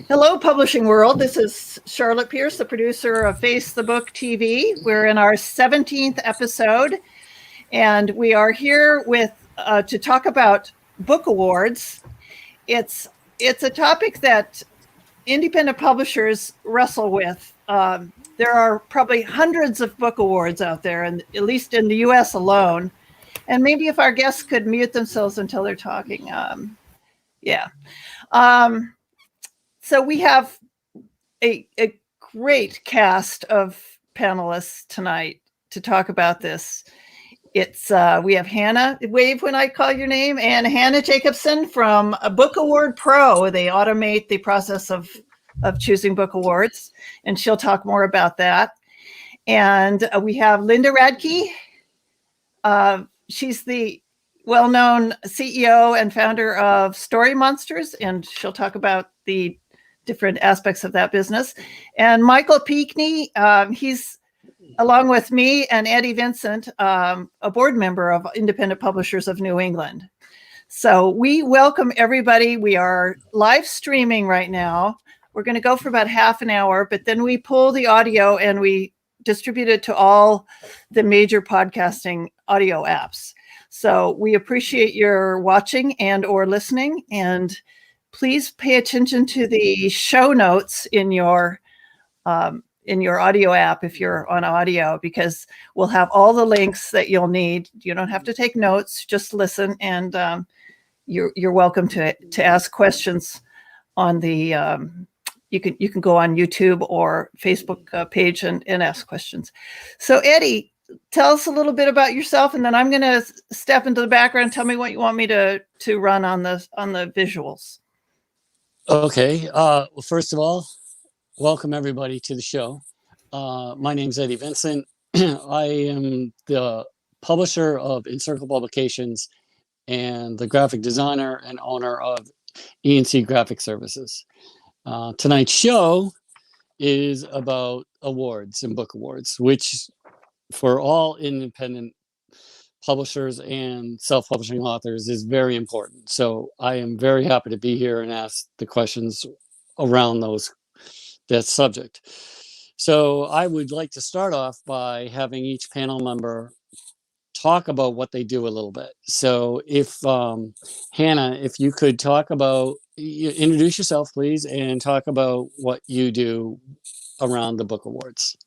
Hello, publishing world. This is Charlotte Pierce, the producer of Face the Book TV. We're in our 17th episode, and we are here with to talk about book awards. It's a topic that independent publishers wrestle with. There are probably hundreds of book awards out there, and at least in the U.S. alone. And maybe if our guests could mute themselves until they're talking. So we have a great cast of panelists tonight to talk about this. It's we have Hannah, wave when I call your name, and Hannah Jacobson from Book Award Pro. They automate the process of choosing book awards, and she'll talk more about that. And we have Linda Radke. She's the well-known CEO and founder of Story Monsters, and she'll talk about the different aspects of that business. And Michael Peakney, he's, along with me and Eddie Vincent, a board member of Independent Publishers of New England. So we welcome everybody. We are live streaming right now. We're going to go for about half an hour, but then we pull the audio and we distribute it to all the major podcasting audio apps. So we appreciate your watching and or listening, and please pay attention to the show notes in your audio app if you're on audio, because we'll have all the links that you'll need. You don't have to take notes, just listen, and you're welcome to ask questions on the you can go on YouTube or Facebook page and ask questions. So Eddie, tell us a little bit about yourself, and then I'm going to step into the background. Tell me what you want me to run on the visuals. Okay. Well, first of all, welcome everybody to the show. My name's Eddie Vincent. I am the publisher of Encircle Publications and the graphic designer and owner of E&C Graphic Services. Tonight's show is about awards and book awards, which for all independent publishers and self-publishing authors is very important. So I am very happy to be here and ask the questions around that subject. So I would like to start off by having each panel member talk about what they do a little bit. So if Hannah, if you could introduce yourself, please, and talk about what you do around the book awards.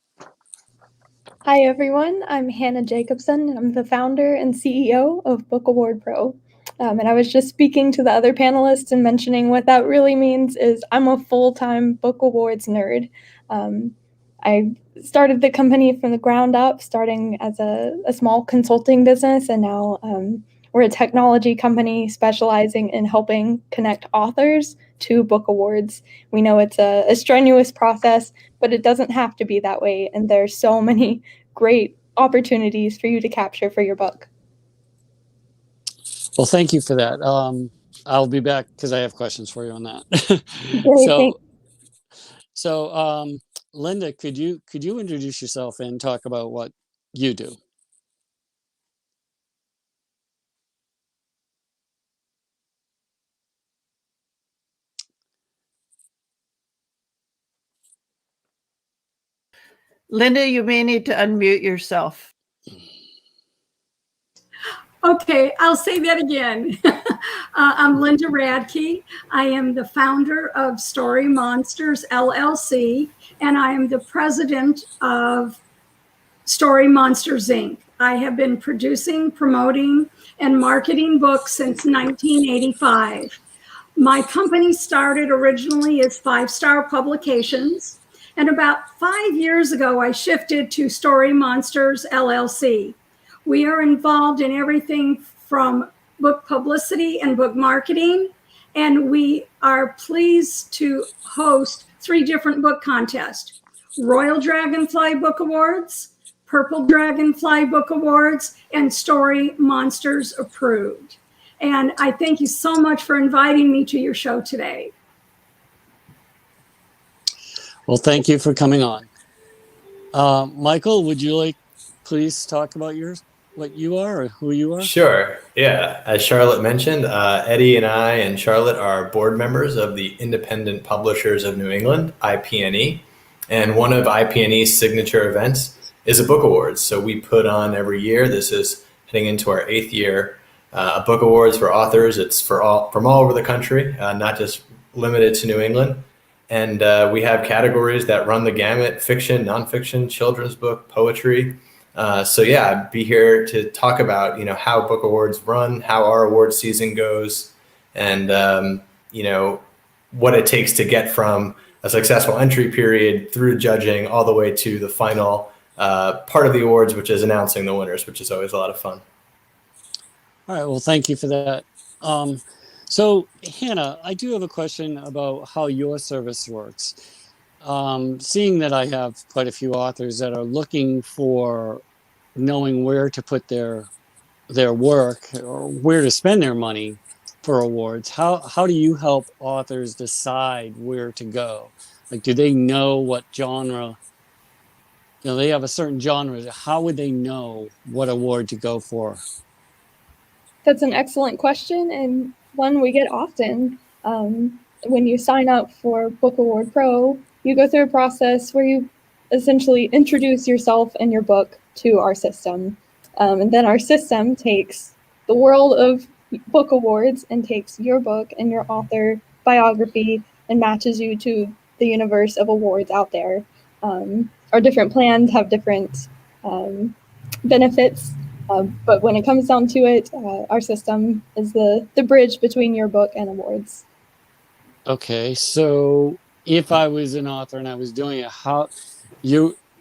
Hi, everyone. I'm Hannah Jacobson. I'm the founder and CEO of Book Award Pro. And I was just speaking to the other panelists and mentioning what that really means is I'm a full-time book awards nerd. I started the company from the ground up, starting as a small consulting business, and now we're a technology company specializing in helping connect authors to book awards. We know it's a strenuous process, but it doesn't have to be that way, and there's so many great opportunities for you to capture for your book. Well, thank you for that. I'll be back because I have questions for you on that. Great, so Linda, could you introduce yourself and talk about what you do? Linda, you may need to unmute yourself. Okay, I'll say that again. I'm Linda Radke. I am the founder of Story Monsters, LLC, and I am the president of Story Monsters, Inc. I have been producing, promoting, and marketing books since 1985. My company started originally as 5-Star Publications, and about 5 years ago, I shifted to Story Monsters, LLC. We are involved in everything from book publicity and book marketing, and we are pleased to host 3 different book contests: Royal Dragonfly Book Awards, Purple Dragonfly Book Awards, and Story Monsters Approved. And I thank you so much for inviting me to your show today. Well, thank you for coming on. Michael, would you like please talk about what you are or who you are? Sure. Yeah. As Charlotte mentioned, Eddie and I and Charlotte are board members of the Independent Publishers of New England, IPNE. And one of IPNE's signature events is a book awards. So we put on every year, this is heading into our 8th year, a book awards for authors. It's for all from all over the country, not just limited to New England. And we have categories that run the gamut: fiction, nonfiction, children's book, poetry. So yeah, I'd be here to talk about, how book awards run, how our award season goes, and, what it takes to get from a successful entry period through judging all the way to the final part of the awards, which is announcing the winners, which is always a lot of fun. All right. Well, thank you for that. So, Hannah, I do have a question about how your service works. Seeing that I have quite a few authors that are looking for knowing where to put their work or where to spend their money for awards, how do you help authors decide where to go? Like, do they know what genre? They have a certain genre. How would they know what award to go for? That's an excellent question, and one we get often. When you sign up for Book Award Pro, you go through a process where you essentially introduce yourself and your book to our system. And then our system takes the world of book awards and takes your book and your author biography and matches you to the universe of awards out there. Our different plans have different benefits. But when it comes down to it, our system is the bridge between your book and awards. Okay, so if I was an author and I was doing it,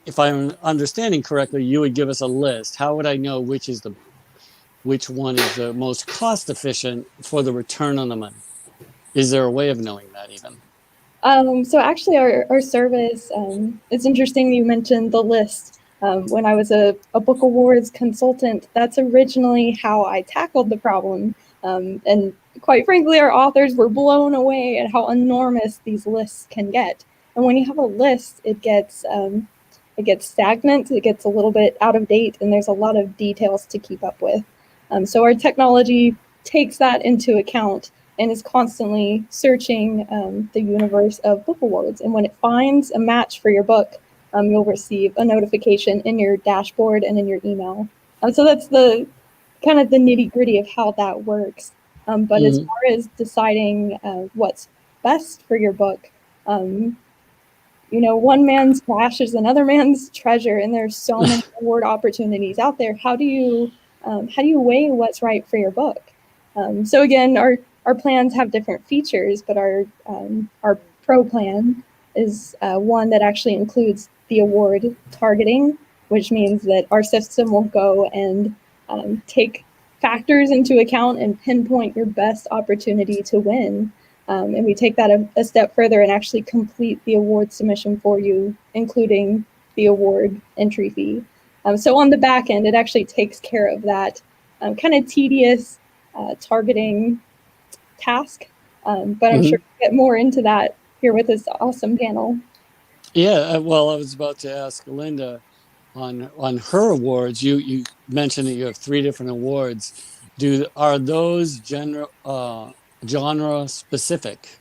if I'm understanding correctly, you would give us a list. How would I know which one is the most cost efficient for the return on the money? Is there a way of knowing that even? So actually our service, it's interesting you mentioned the list. When I was a book awards consultant, that's originally how I tackled the problem. And quite frankly, our authors were blown away at how enormous these lists can get. And when you have a list, it gets stagnant, it gets a little bit out of date, and there's a lot of details to keep up with. So our technology takes that into account and is constantly searching the universe of book awards. And when it finds a match for your book, you'll receive a notification in your dashboard and in your email. So that's the kind of the nitty gritty of how that works. But as far as deciding what's best for your book, one man's trash is another man's treasure, and there's so many award opportunities out there. How do you weigh what's right for your book? So again, our plans have different features, but our pro plan is one that actually includes the award targeting, which means that our system will go and take factors into account and pinpoint your best opportunity to win. And we take that a step further and actually complete the award submission for you, including the award entry fee. So on the back end, it actually takes care of that kind of tedious targeting task. But I'm sure we'll get more into that here with this awesome panel. Yeah, well, I was about to ask Linda on her awards. You mentioned that you have 3 different awards. Are those genre specific,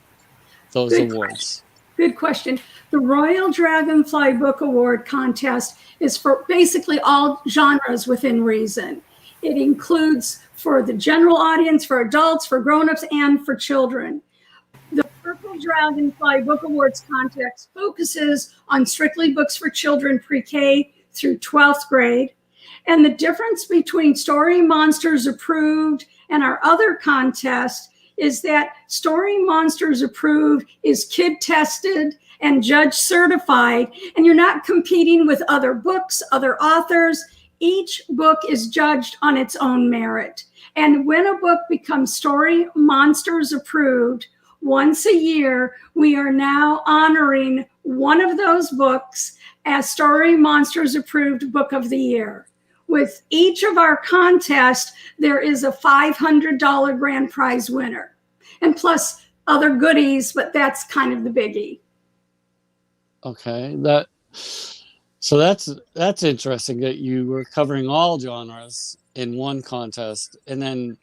those awards? Good question. The Royal Dragonfly Book Award contest is for basically all genres within reason. It includes for the general audience, for adults, for grown-ups, and for children. The Purple Dragonfly Book Awards contest focuses on strictly books for children pre-K through 12th grade. And the difference between Story Monsters Approved and our other contest is that Story Monsters Approved is kid tested and judge certified, and you're not competing with other books, other authors. Each book is judged on its own merit. And when a book becomes Story Monsters Approved, once a year, we are now honoring one of those books as Story Monsters Approved Book of the Year. With each of our contests, there is a $500 grand prize winner, and plus other goodies, but that's kind of the biggie. Okay, that's interesting that you were covering all genres in one contest, and then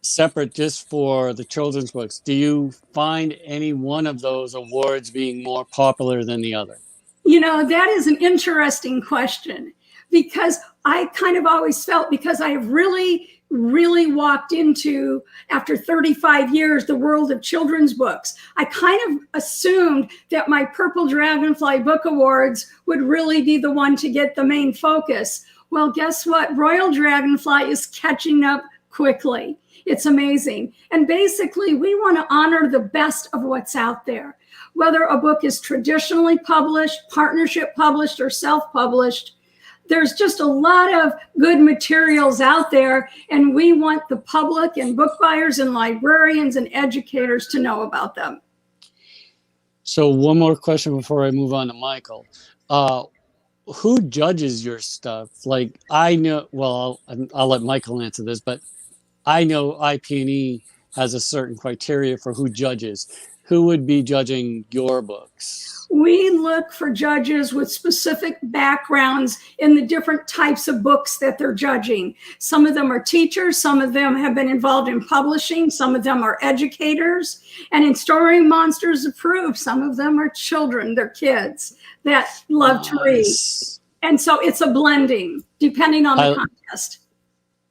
separate just for the children's books, do you find any one of those awards being more popular than the other? That is an interesting question, because I kind of always felt, because I have really walked into, after 35 years, the world of children's books, I kind of assumed that my Purple Dragonfly Book Awards would really be the one to get the main focus. Well, guess what? Royal Dragonfly is catching up quickly. It's amazing. And basically, we want to honor the best of what's out there. Whether a book is traditionally published, partnership published, or self-published, there's just a lot of good materials out there, and we want the public and book buyers and librarians and educators to know about them. So one more question before I move on to Michael. Who judges your stuff? Like, I know, well, I'll let Michael answer this, but I know IP&E has a certain criteria for who judges. Who would be judging your books? We look for judges with specific backgrounds in the different types of books that they're judging. Some of them are teachers, some of them have been involved in publishing, some of them are educators, and in Story Monsters Approved, some of them are children, they're kids that love to read. And so it's a blending depending on the contest.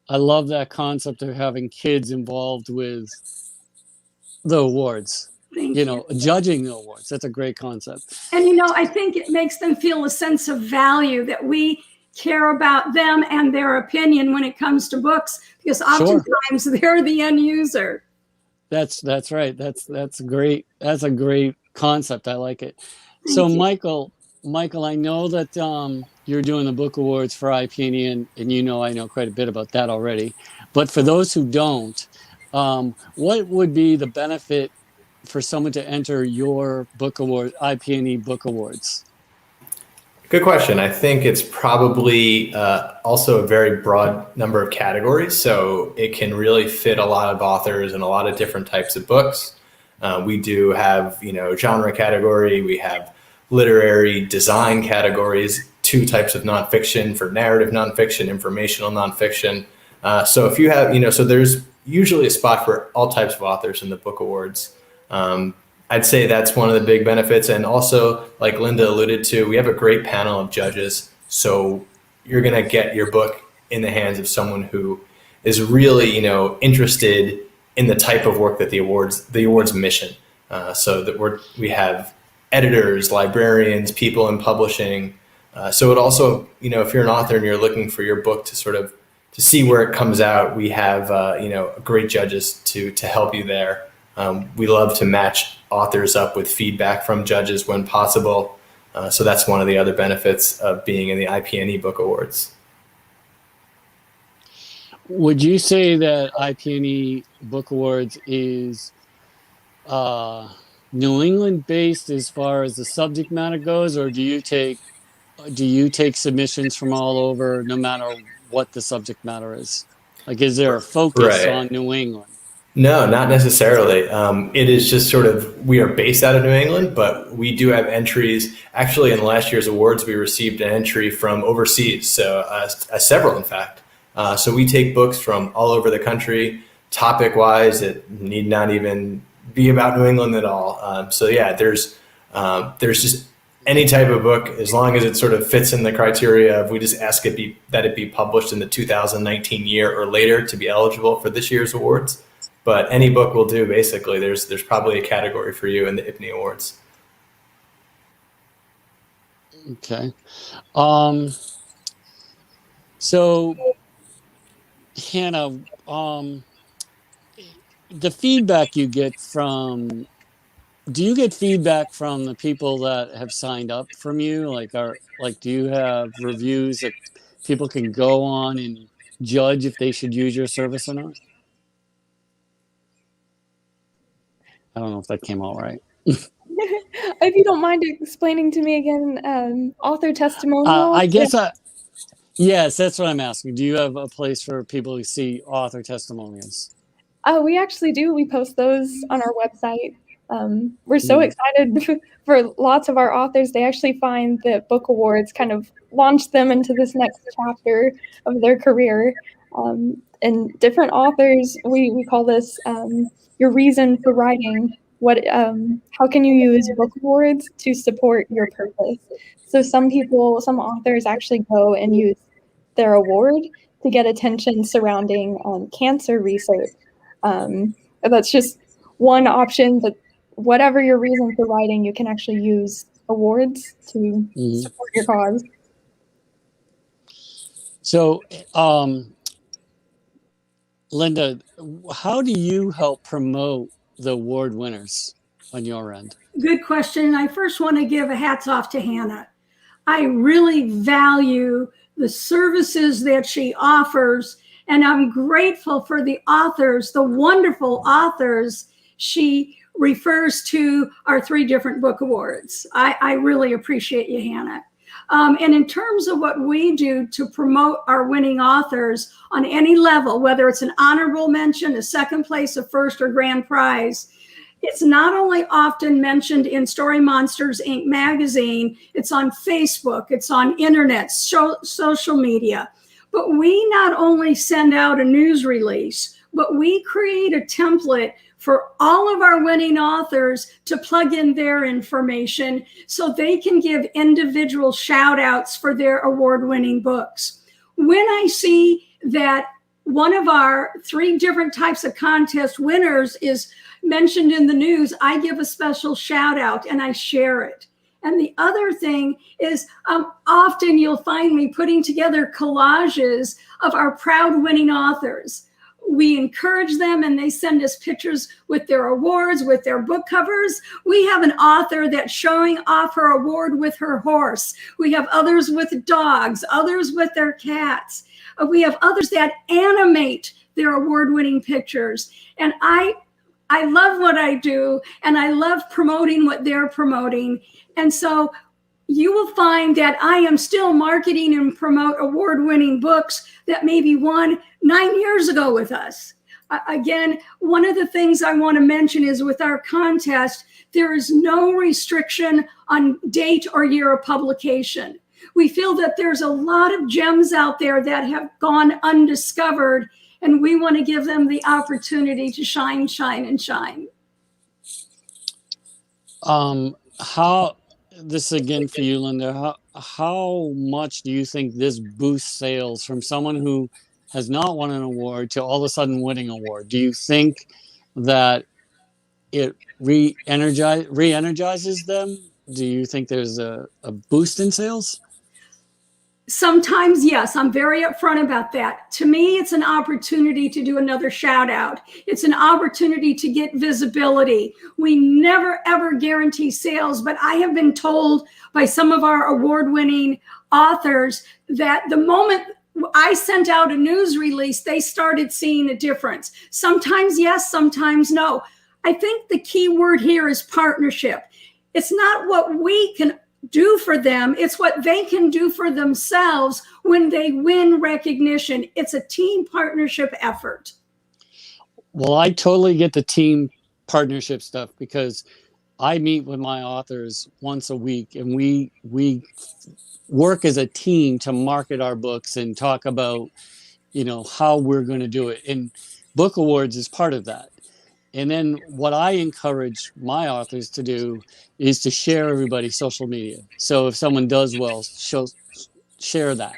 I love that concept of having kids involved with the awards. Thank you. Judging the awards. That's a great concept. And, I think it makes them feel a sense of value, that we care about them and their opinion when it comes to books, because oftentimes they're the end user. That's right. That's great. That's a great concept. I like it. Thank so you. Michael, I know that you're doing the book awards for IP&E, and I know quite a bit about that already. But for those who don't, what would be the benefit for someone to enter your book award, IP&E book awards? Good question. I think it's probably also a very broad number of categories, so it can really fit a lot of authors and a lot of different types of books. We do have, genre category. We have literary design categories, 2 types of nonfiction for narrative nonfiction, informational nonfiction. So if you have, so there's usually a spot for all types of authors in the book awards. I'd say that's one of the big benefits. And also, like Linda alluded to, we have a great panel of judges. So you're going to get your book in the hands of someone who is really, interested in the type of work that the awards mission. So that we have editors, librarians, people in publishing. So it also, if you're an author and you're looking for your book to see where it comes out, we have, great judges to help you there. We love to match authors up with feedback from judges when possible. So that's one of the other benefits of being in the IP&E Book Awards. Would you say that IP&E Book Awards is New England based as far as the subject matter goes, or do you take submissions from all over, no matter what the subject matter is? Like, is there a focus on New England? No, not necessarily. It is just we are based out of New England, but we do have entries. Actually, in last year's awards, we received an entry from overseas, so several, in fact. So we take books from all over the country, topic-wise. It need not even be about New England at all. So yeah, there's just any type of book, as long as it fits in the criteria of, we just ask that it be published in the 2019 year or later to be eligible for this year's awards. But any book will do, basically. There's probably a category for you in the IP&E Awards. Okay. So, Hannah, the feedback you get do you get feedback from the people that have signed up from you? Do you have reviews that people can go on and judge if they should use your service or not? I don't know if that came out right. If you don't mind explaining to me again, author testimonials? Yes, that's what I'm asking. Do you have a place for people to see author testimonials? We actually do. We post those on our website. We're so excited for lots of our authors. They actually find that book awards kind of launch them into this next chapter of their career. And different authors, we call this your reason for writing. How can you use book awards to support your purpose? So some authors actually go and use their award to get attention surrounding cancer research. That's just one option, but whatever your reason for writing, you can actually use awards to support your cause. So, Linda, how do you help promote the award winners on your end? Good question. I first want to give a hats off to Hannah. I really value the services that she offers, and I'm grateful for the authors, the wonderful authors she refers to our 3 different book awards. I really appreciate you, Hannah. And in terms of what we do to promote our winning authors on any level, whether it's an honorable mention, a second place, a first, or grand prize, it's not only often mentioned in Story Monsters Inc. magazine, it's on Facebook, it's on internet, social media. But we not only send out a news release, but we create a template for all of our winning authors to plug in their information so they can give individual shout outs for their award-winning books. When I see that one of our 3 different types of contest winners is mentioned in the news, I give a special shout out and I share it. And the other thing is often you'll find me putting together collages of our proud winning authors. We encourage them and they send us pictures with their awards, with their book covers. We have an author that's showing off her award with her horse. We have others with dogs, others with their cats. We have others that animate their award-winning pictures. And I love what I do, and I love promoting what they're promoting. And so you will find that I am still marketing and promote award-winning books that maybe won 9 years ago with us. Again, one of the things I want to mention is with our contest, there is no restriction on date or year of publication. We feel that there's a lot of gems out there that have gone undiscovered, and we want to give them the opportunity to shine, shine, and shine. This again for you, Linda, how much do you think this boosts sales from someone who has not won an award to all of a sudden winning an award? Do you think that it re-energizes them? Do you think there's a boost in sales? Sometimes, yes, I'm very upfront about that. To me, it's an opportunity to do another shout out. It's an opportunity to get visibility. We never, ever guarantee sales, but I have been told by some of our award-winning authors that the moment I sent out a news release, they started seeing a difference. Sometimes yes, sometimes no. I think the key word here is partnership. It's not what we can do for them, it's what they can do for themselves when they win recognition. It's a team partnership effort. Well, I totally get the team partnership stuff because I meet with my authors once a week and we work as a team to market our books and talk about, how we're going to do it. And book awards is part of that. And then what I encourage my authors to do is to share everybody's social media. So if someone does well, share that.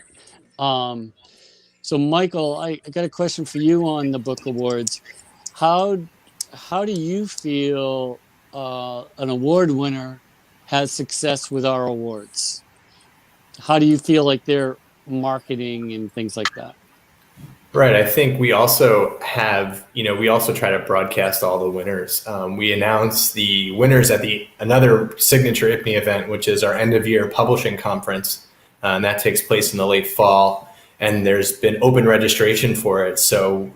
So Michael, I got a question for you on the book awards. How do you feel an award winner has success with our awards? How do you feel like they're marketing and things like that? Right. I think we also have, we also try to broadcast all the winners. We announce the winners at another signature IPNY event, which is our end of year publishing conference. And that takes place in the late fall. And there's been open registration for it. So,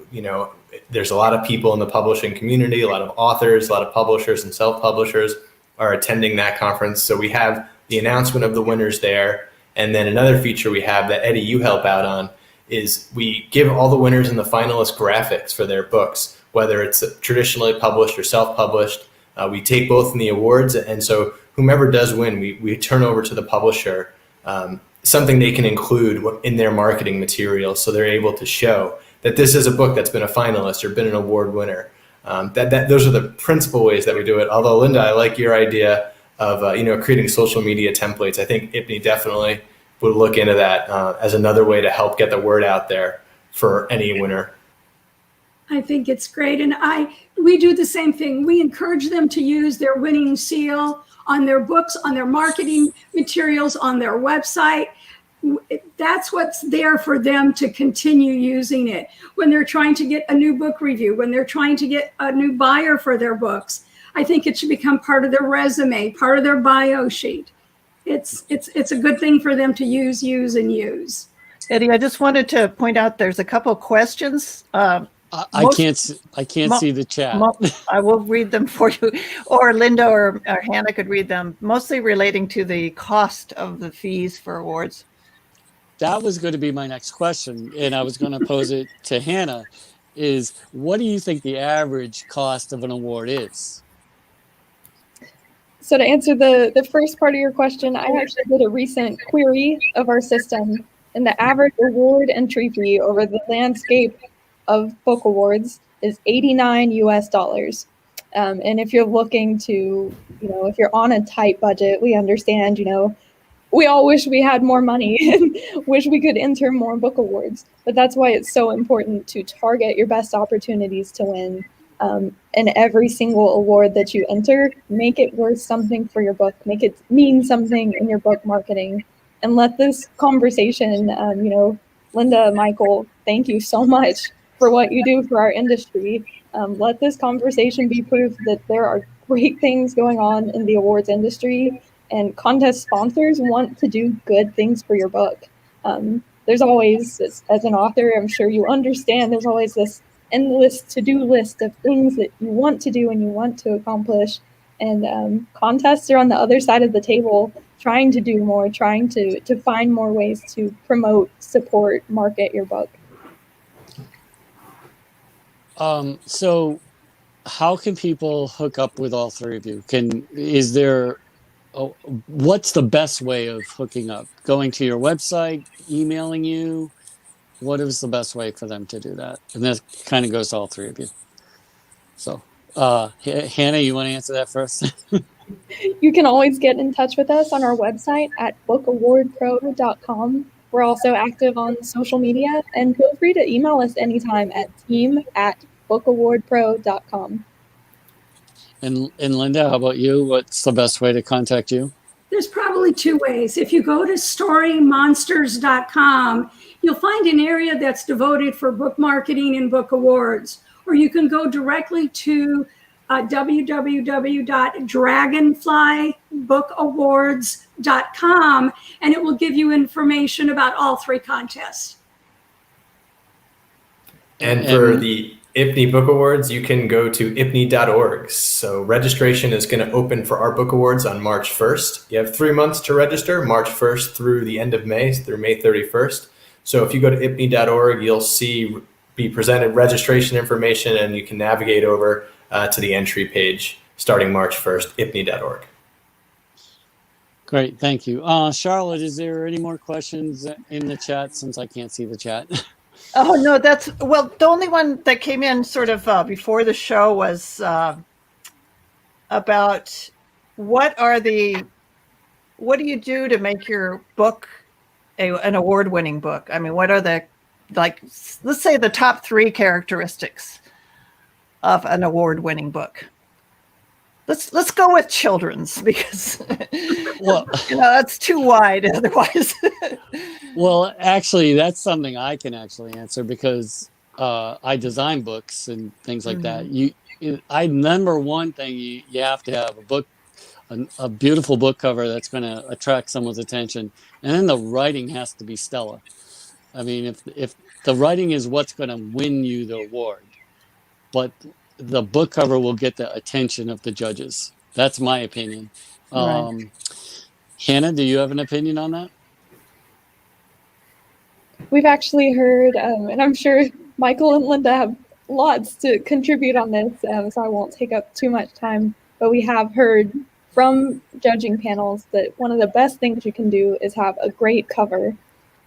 there's a lot of people in the publishing community, a lot of authors, a lot of publishers and self-publishers are attending that conference. So we have the announcement of the winners there. And then another feature we have that Eddie, you help out on, is we give all the winners and the finalists graphics for their books, whether it's traditionally published or self-published. We take both in the awards, and so whomever does win, we turn over to the publisher something they can include in their marketing material so they're able to show that this is a book that's been a finalist or been an award winner. Those are the principal ways that we do it. Although, Linda, I like your idea of creating social media templates. I think IPNY definitely would look into that as another way to help get the word out there for any winner. I think it's great. And we do the same thing. We encourage them to use their winning seal on their books, on their marketing materials, on their website. That's what's there for them to continue using it. When they're trying to get a new book review, when they're trying to get a new buyer for their books, I think it should become part of their resume, part of their bio sheet. It's a good thing for them to use, and use. Eddie, I just wanted to point out there's a couple questions. I can't see the chat. I will read them for you, or Linda or Hannah could read them, mostly relating to the cost of the fees for awards. That was going to be my next question, and I was going to pose it to Hannah, is what do you think the average cost of an award is? So to answer the first part of your question, I actually did a recent query of our system, and the average award entry fee over the landscape of book awards is $89 US. And if you're looking to, if you're on a tight budget, we understand, we all wish we had more money and wish we could enter more book awards. But that's why it's so important to target your best opportunities to win. And every single award that you enter, make it worth something for your book, make it mean something in your book marketing, and let this conversation, Linda, Michael, thank you so much for what you do for our industry. Let this conversation be proof that there are great things going on in the awards industry, and contest sponsors want to do good things for your book. There's always, as an author, I'm sure you understand, there's always this endless to-do list of things that you want to do and you want to accomplish. And contests are on the other side of the table, trying to do more, trying to find more ways to promote, support, market your book. So how can people hook up with all three of you? What's the best way of hooking up? Going to your website, emailing you? What is the best way for them to do that? And that kind of goes to all three of you. So, Hannah, you want to answer that first? You can always get in touch with us on our website at bookawardpro.com. We're also active on social media, and feel free to email us anytime at team@bookawardpro.com. And Linda, how about you? What's the best way to contact you? There's probably two ways. If you go to storymonsters.com, you'll find an area that's devoted for book marketing and book awards. Or you can go directly to www.dragonflybookawards.com, and it will give you information about all three contests. And for the IPNY Book Awards, you can go to ipny.org. So registration is going to open for our book awards on March 1st. You have 3 months to register, March 1st through the end of May, through May 31st. So if you go to ipny.org, you'll be presented registration information, and you can navigate over to the entry page starting March 1st, ipny.org. Great, thank you. Charlotte, is there any more questions in the chat, since I can't see the chat? Oh, no, the only one that came in sort of before the show was about what do you do to make your book an award-winning book? I mean, what are let's say the top 3 characteristics of an award-winning book? Let's go with children's, because that's too wide otherwise. Well, actually, that's something I can actually answer, because I design books and things like that. Number one thing, you have to have a beautiful book cover that's going to attract someone's attention, and then the writing has to be stellar. I mean, if the writing is what's going to win you the award, but the book cover will get the attention of the judges. That's my opinion. Right. Hannah, do you have an opinion on that? We've actually heard, and I'm sure Michael and Linda have lots to contribute on this, so I won't take up too much time, but we have heard from judging panels that one of the best things you can do is have a great cover.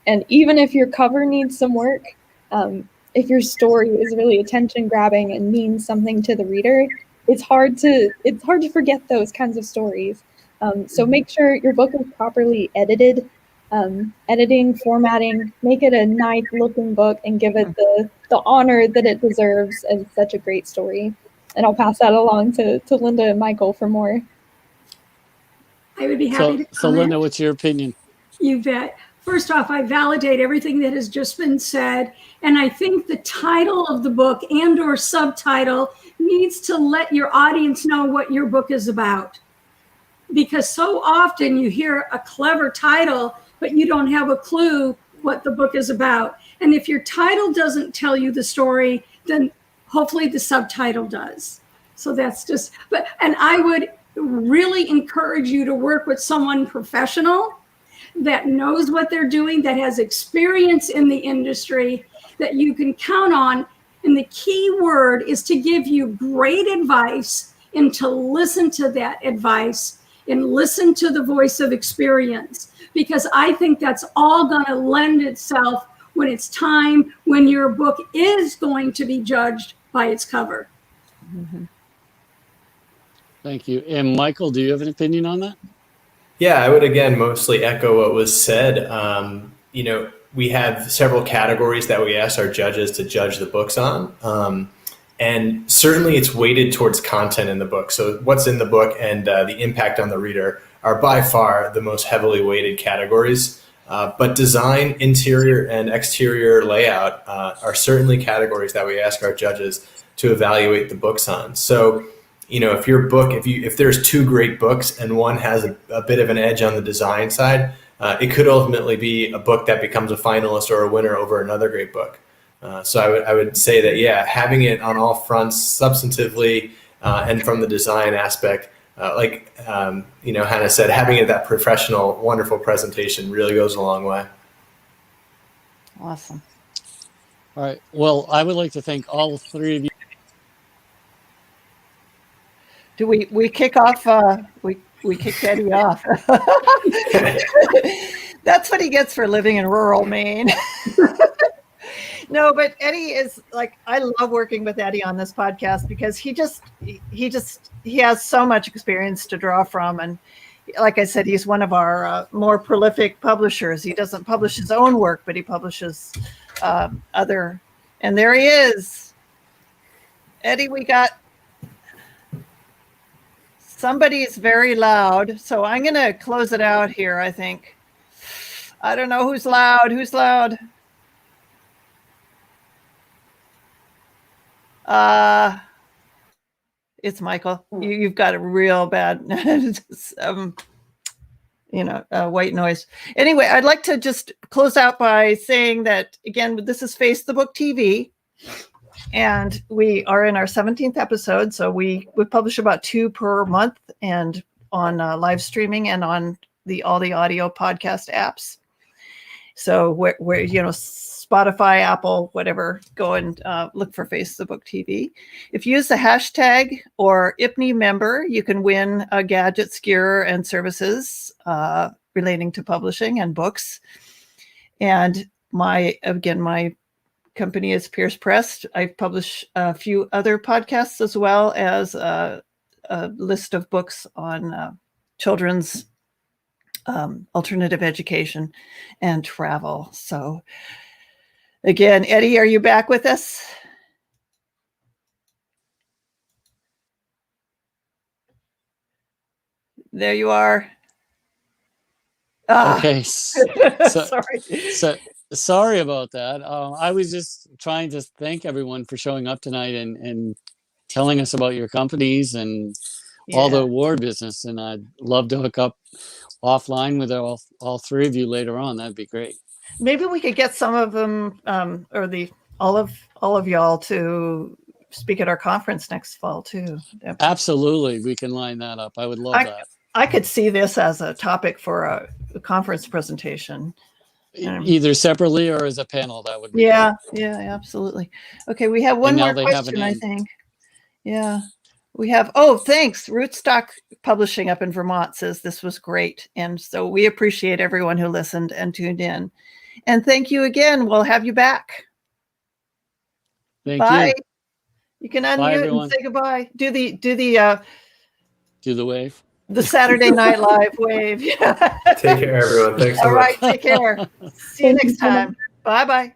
And even if your cover needs some work, if your story is really attention grabbing and means something to the reader, it's hard to forget those kinds of stories. So make sure your book is properly edited. Editing, formatting, make it a nice looking book and give it the honor that it deserves as such a great story. And I'll pass that along to Linda and Michael for more. I would be happy to comment. So Linda, what's your opinion? You bet. First off, I validate everything that has just been said. And I think the title of the book and or subtitle needs to let your audience know what your book is about. Because so often you hear a clever title, but you don't have a clue what the book is about. And if your title doesn't tell you the story, then hopefully the subtitle does. So that's just, and I would really encourage you to work with someone professional that knows what they're doing, that has experience in the industry, that you can count on. And the key word is to give you great advice and to listen to that advice and listen to the voice of experience, because I think that's all going to lend itself when it's time, when your book is going to be judged by its cover. Mm-hmm. Thank you. And Michael, do you have an opinion on that? Yeah, I would again mostly echo what was said. We have several categories that we ask our judges to judge the books on. And certainly it's weighted towards content in the book. So what's in the book and the impact on the reader are by far the most heavily weighted categories. But design, interior, and exterior layout are certainly categories that we ask our judges to evaluate the books on. So, if your book, if there's two great books and one has a bit of an edge on the design side, it could ultimately be a book that becomes a finalist or a winner over another great book. So I would say that, yeah, having it on all fronts, substantively and from the design aspect, Hannah said, having it that professional, wonderful presentation really goes a long way. Awesome. All right. Well, I would like to thank all three of you. Do we kick off? We kicked Eddie off. That's what he gets for living in rural Maine. No, but Eddie is I love working with Eddie on this podcast because he has so much experience to draw from. And like I said, he's one of our more prolific publishers. He doesn't publish his own work, but he publishes other. And there he is. Eddie, we got somebody's very loud. So I'm going to close it out here, I think. I don't know who's loud. Who's loud? It's Michael. You've got a real bad, white noise. Anyway, I'd like to just close out by saying that, again, this is Face the Book TV, and we are in our 17th episode. So we publish about 2 per month, and on live streaming and on all the audio podcast apps. So where Spotify, Apple, whatever, go and look for Face the Book TV. If you use the hashtag or IPNI member, you can win gadgets, gear, and services relating to publishing and books. And my company is Pierce Press. I publish a few other podcasts as well as a list of books on children's alternative education and travel. So again, Eddie, are you back with us? There you are. Okay. Sorry. Sorry about that. I was just trying to thank everyone for showing up tonight and telling us about your companies and all the award business. And I'd love to hook up offline with all three of you later on. That'd be great. Maybe we could get some of them all of y'all to speak at our conference next fall too. Absolutely. We can line that up. I would love that. I could see this as a topic for a conference presentation. Either separately or as a panel, that would be great. Yeah, absolutely. Okay, we have one more question, I think. Yeah. We have, thanks. Rootstock Publishing up in Vermont says this was great. And so we appreciate everyone who listened and tuned in. And thank you again. We'll have you back. Thank Bye. you. You can Bye, unmute everyone. and say goodbye. Do the Do the wave. the Saturday Night Live wave. Take care, everyone. Thanks so All much. right, take care. See you Thank you next so much. time. Bye bye.